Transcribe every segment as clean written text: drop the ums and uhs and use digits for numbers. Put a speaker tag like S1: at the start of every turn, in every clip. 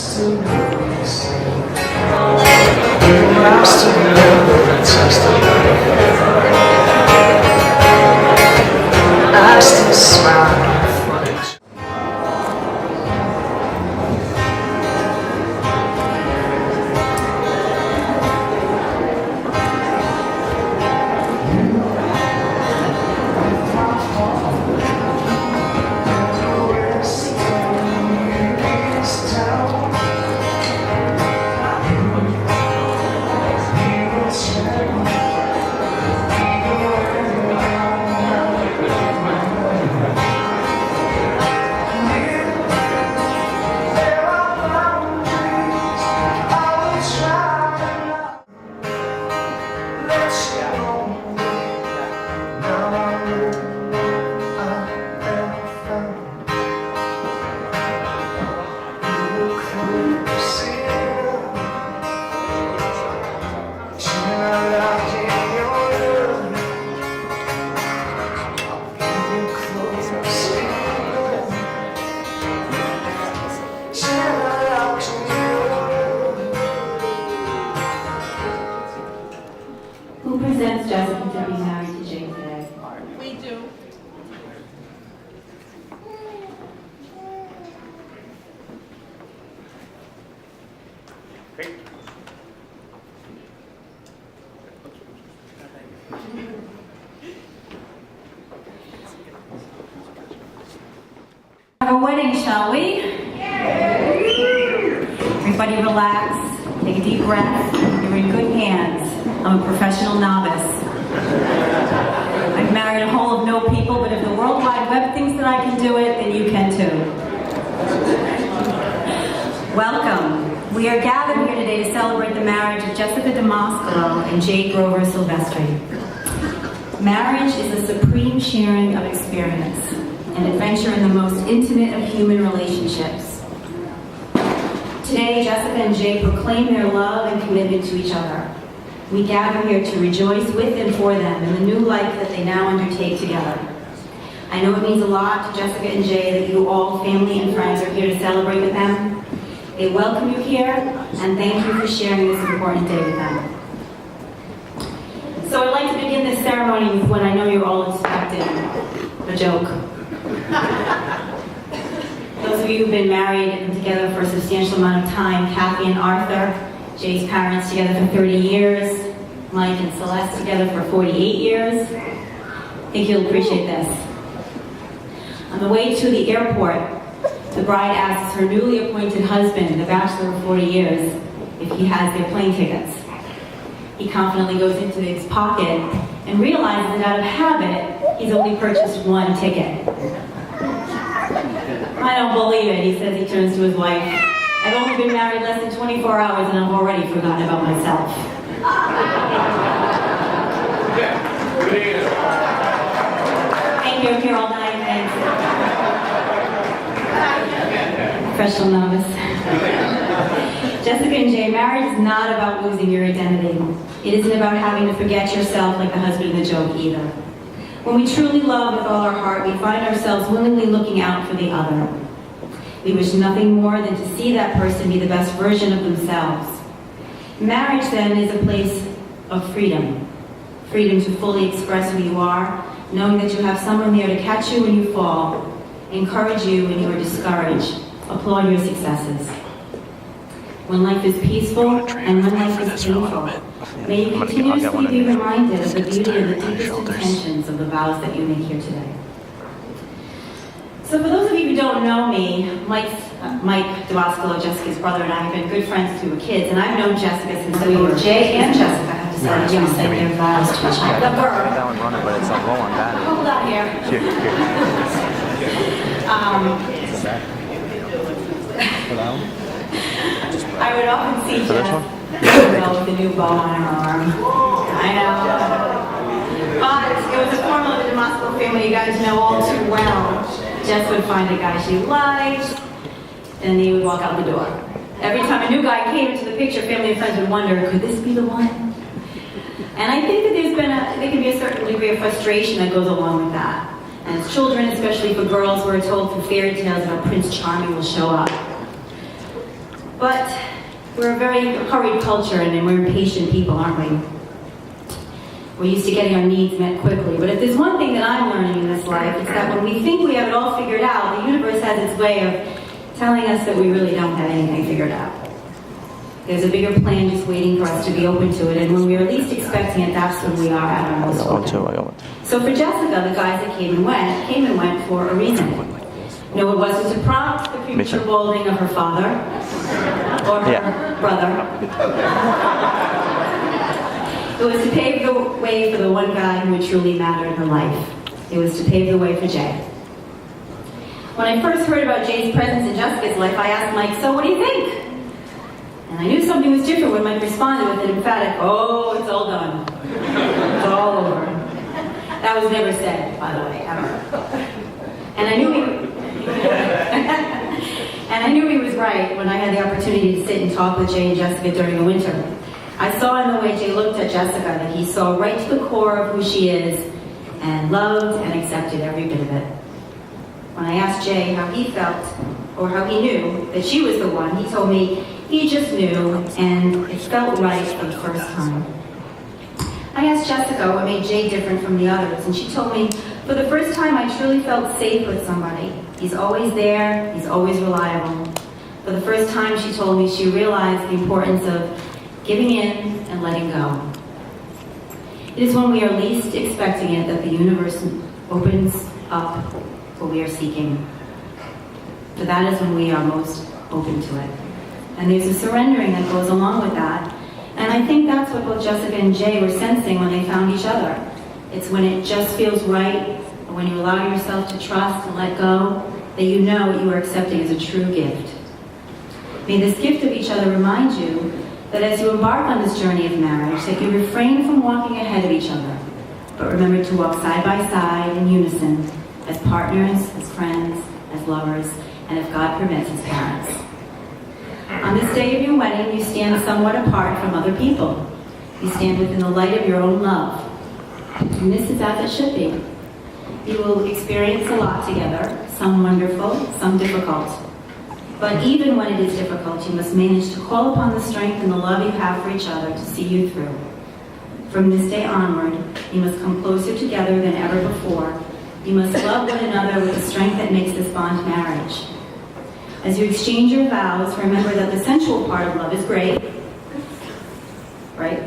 S1: still the same. I'm still nervous, I'm still I still smile.
S2: Who presents Jessica to be married to Jay today?
S3: We do.
S4: Great.
S2: Have a wedding, shall we? Everybody relax, take a deep breath. You're in good hands. I'm a professional novice. I've married a whole of no people, but if the World Wide Web thinks that I can do it, then you can too. Welcome. We are gathered here today to celebrate the marriage of Jessica DeMascolo and Jay Grover Silvestri. Marriage is a supreme sharing of experience, an adventure in the most intimate of human relationships. Today, Jessica and Jay proclaim their love and commitment to each other. We gather here to rejoice with and for them in the new life that they now undertake together. I know it means a lot to Jessica and Jay that you all, family and friends, are here to celebrate with them. They welcome you here, and thank you for sharing this important day with them. So I'd like to begin this ceremony with what I know you're all expecting, a joke. Those of you who've been married and together for a substantial amount of time, Kathy and Arthur, Jay's parents together for 30 years, Mike and Celeste together for 48 years, I think you'll appreciate this. On the way to the airport, the bride asks her newly appointed husband, the bachelor of 40 years, if he has their plane tickets. He confidently goes into his pocket and realizes that out of habit, he's only purchased one ticket. I don't believe it, he says. He turns to his wife. I've only been married less than 24 hours and I've already forgotten about myself. Thank you, I'm here all night, thanks. Professional novice. Jessica and Jay, marriage is not about losing your identity. It isn't about having to forget yourself like the husband in the joke either. When we truly love with all our heart, we find ourselves willingly looking out for the other. We wish nothing more than to see that person be the best version of themselves. Marriage, then, is a place of freedom. Freedom to fully express who you are, knowing that you have someone there to catch you when you fall, encourage you when you are discouraged, applaud your successes. When life is peaceful and when life is painful, may you continuously be reminded of the beauty of the deepest intentions of the vows that you make here today. So for those of you who don't know me, Mike DeMascolo, Jessica's brother, and I have been good friends through kids, and I've known Jessica since we were Jay and Jessica have decided to say their vows to each other.
S4: That one running, but it's not low on battery.
S2: Hold on here. I would often see Jess with a new bow on her arm. I know. But it was a form of the DeMascolo family you guys know all too well. Jess would find a guy she liked, and he would walk out the door. Every time a new guy came into the picture, family and friends would wonder, could this be the one? And I think that there can be a certain degree of frustration that goes along with that. And as children, especially for girls, we're told through fairy tales about Prince Charming will show up. But we're a very hurried culture and we're impatient people, aren't we? We're used to getting our needs met quickly. But if there's one thing that I'm learning in this life, it's that when we think we have it all figured out, the universe has its way of telling us that we really don't have anything figured out. There's a bigger plan just waiting for us to be open to it, and when we are least expecting it, that's when we are at our most open. So for Jessica, the guys that came and went for a reason. No, it wasn't to prompt the premature balding of her father or her brother. It was to pave the way for the one guy who would truly matter in her life. It was to pave the way for Jay. When I first heard about Jay's presence in Jessica's life, I asked Mike, "So what do you think?" And I knew something was different when Mike responded with an emphatic, "Oh, it's all done. It's all over." That was never said, by the way, ever. And I knew he was right when I had the opportunity to sit and talk with Jay and Jessica during the winter. I saw in the way Jay looked at Jessica that he saw right to the core of who she is and loved and accepted every bit of it. When I asked Jay how he felt or how he knew that she was the one, he told me he just knew and it felt right for the first time. I asked Jessica what made Jay different from the others, and she told me, "For the first time I truly felt safe with somebody. He's always there, he's always reliable." For the first time, she told me she realized the importance of giving in and letting go. It is when we are least expecting it that the universe opens up what we are seeking. For that is when we are most open to it. And there's a surrendering that goes along with that. And I think that's what both Jessica and Jay were sensing when they found each other. It's when it just feels right, and when you allow yourself to trust and let go, that you know what you are accepting as a true gift. May this gift of each other remind you that as you embark on this journey of marriage, that you refrain from walking ahead of each other, but remember to walk side by side in unison, as partners, as friends, as lovers, and if God permits, as parents. On this day of your wedding, you stand somewhat apart from other people. You stand within the light of your own love. And this is as it should be. You will experience a lot together, some wonderful, some difficult. But even when it is difficult, you must manage to call upon the strength and the love you have for each other to see you through. From this day onward, you must come closer together than ever before. You must love one another with the strength that makes this bond marriage. As you exchange your vows, remember that the sensual part of love is great, right?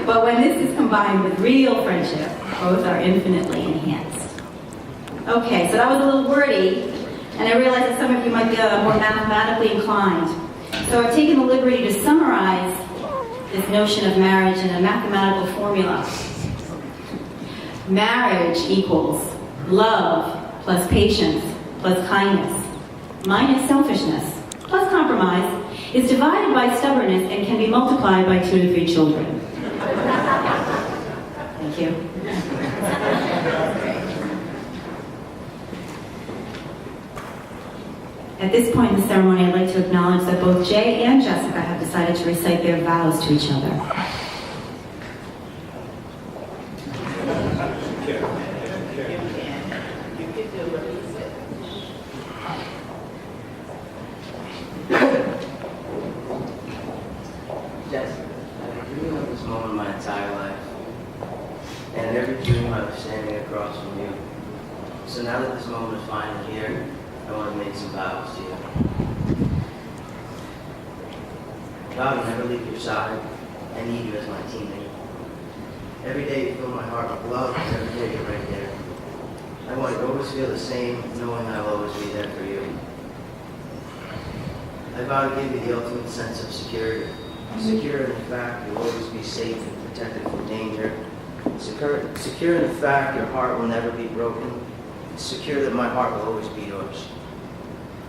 S2: But when this is combined with real friendship, both are infinitely enhanced. Okay, so that was a little wordy, and I realize that some of you might be more mathematically inclined. So I've taken the liberty to summarize this notion of marriage in a mathematical formula. Marriage equals love plus patience plus kindness minus selfishness plus compromise is divided by stubbornness and can be multiplied by 2 to 3 children. Thank you. At this point in the ceremony, I'd like to acknowledge that both Jay and Jessica have decided to recite their vows to each other.
S3: Jessica, I've been dreaming of this moment my entire life. And in every dream I was standing across from you. So now that this moment is finally here, I want to make some vows to you. I vow to never leave your side. I need you as my teammate. Every day you fill my heart with love, and every day you're right there. I want to always feel the same, knowing I'll always be there for you. I vow to give you the ultimate sense of security. Secure in the fact you'll always be safe and protected from danger. Secure in the fact your heart will never be broken. Secure that my heart will always be yours.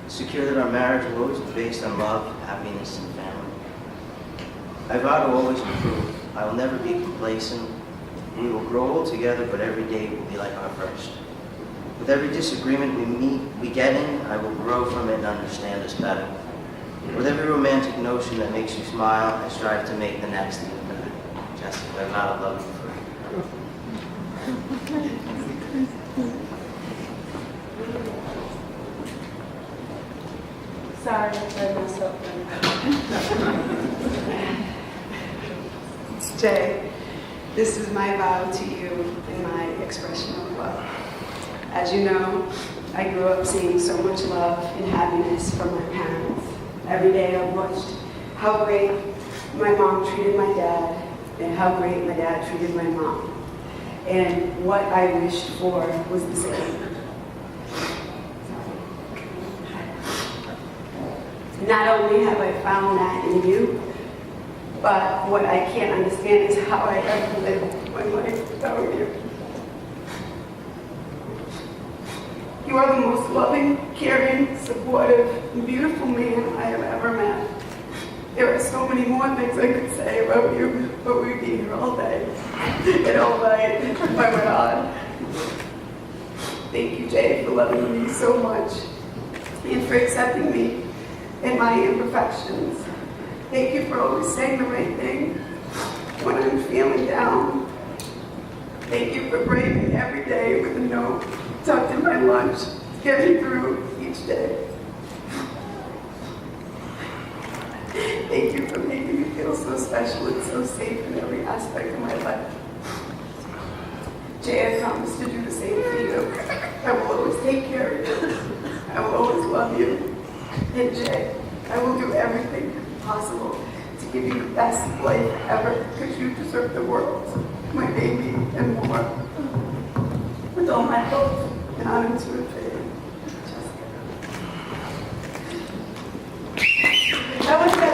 S3: Secure that our marriage will always be based on love, happiness, and family. I vow to always improve. I will never be complacent. We will grow old together, but every day will be like our first. With every disagreement we get in, I will grow from it and understand us better. With every romantic notion that makes you smile, I strive to make the next even better. Jessica, I vow to love you forever.
S5: Sorry, I messed up. Jay, this is my vow to you and my expression of love. As you know, I grew up seeing so much love and happiness from my parents. Every day I watched how great my mom treated my dad and how great my dad treated my mom. And what I wished for was the same. Not only have I found that in you, but what I can't understand is how I ever lived my life without you. You are the most loving, caring, supportive, and beautiful man I have ever met. There are so many more things I could say about you, but we'd be here all day and all night if I went on. Thank you, Jay, for loving me so much and for accepting me and my imperfections. Thank you for always saying the right thing when I'm feeling down. Thank you for braving every day with a note tucked in my lunch, getting through each day. Thank you for making me feel so special and so safe in every aspect of my life. Jay, I promise to do the same for you. I will always take care of you. I will always love you. And Jay, I will do everything possible to give you the best life ever because you deserve the world, my baby, and more. With all my hope and honor to a faith. That was good.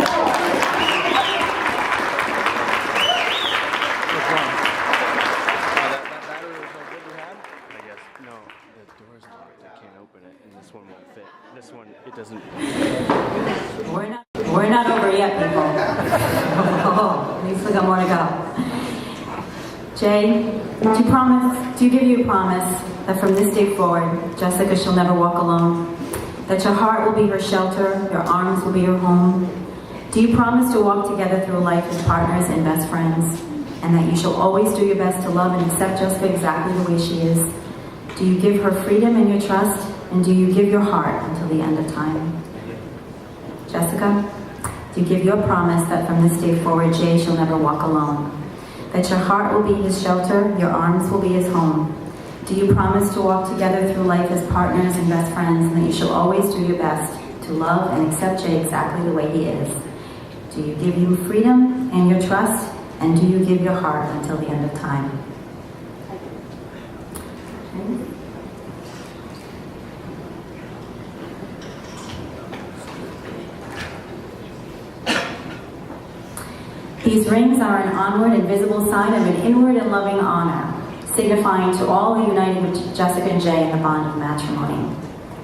S6: That battery was no good you had? I guess. No, the door's locked. I can't open it, and this one won't fit. This one, it doesn't.
S2: We're not over yet, people. At least we got more to go. Jay, do you give you a promise that from this day forward, Jessica shall never walk alone? That your heart will be her shelter, your arms will be her home? Do you promise to walk together through life as partners and best friends? And that you shall always do your best to love and accept Jessica exactly the way she is? Do you give her freedom and your trust? And do you give your heart until the end of time? Jessica, do you give your promise that from this day forward, Jay shall never walk alone? That your heart will be his shelter, your arms will be his home? Do you promise to walk together through life as partners and best friends, and that you shall always do your best to love and accept Jay exactly the way he is? Do you give him freedom and your trust, and do you give your heart until the end of time? Okay. These rings are an onward and visible sign of an inward and loving honor, signifying to all who united with Jessica and Jay in the bond of matrimony.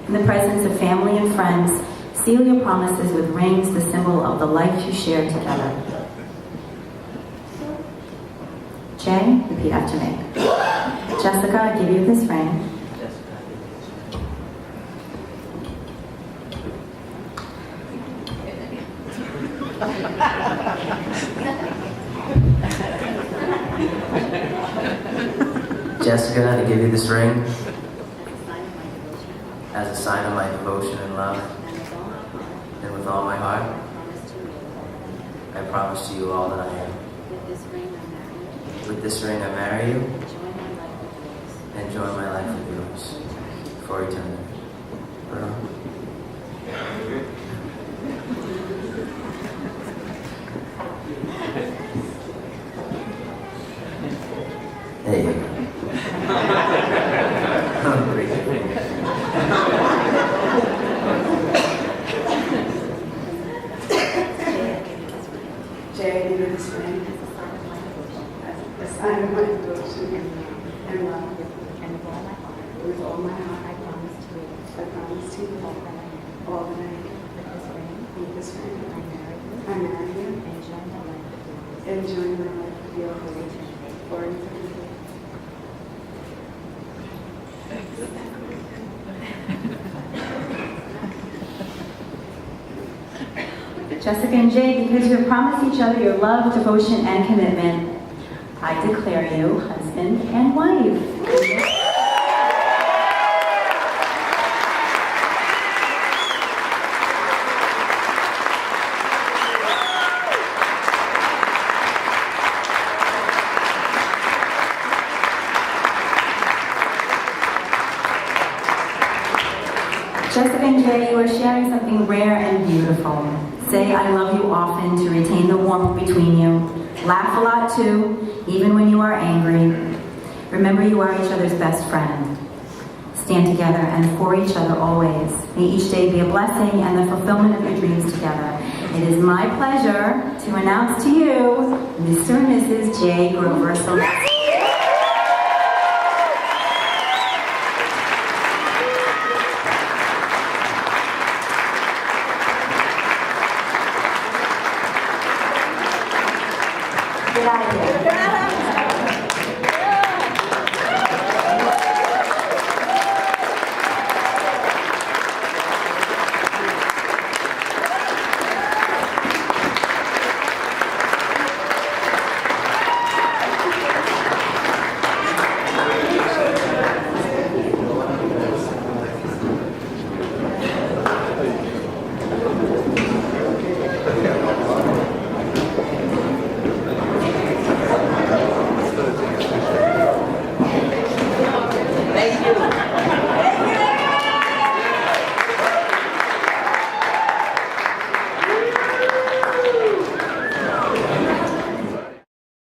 S2: In the presence of family and friends, seal your promises with rings, the symbol of the life you shared together. Jay, repeat after me. Jessica, I give you this ring.
S3: Jessica, I give you this ring as a sign of my devotion and love, and with all my heart, I promise to you all that I am. With this ring I marry you, and join my life with yours for eternity. There you go.
S5: Jay, give me this ring as a sign of my devotion and love. With all my heart, I promise to you all that I am. With this ring, I marry you and join my life with you for eternity.
S2: Jessica and Jay, because you have promised each other your love, devotion, and commitment, I declare you husband and wife. husband, Jay, you are sharing something rare and beautiful. Say I love you often to retain the warmth between you. Laugh a lot too, even when you are angry. Remember you are each other's best friend. Stand together and for each other always. May each day be a blessing and the fulfillment of your dreams together. It is my pleasure to announce to you Mr. and Mrs. J. Grover Sylvester. Get out of here.
S3: Thank you.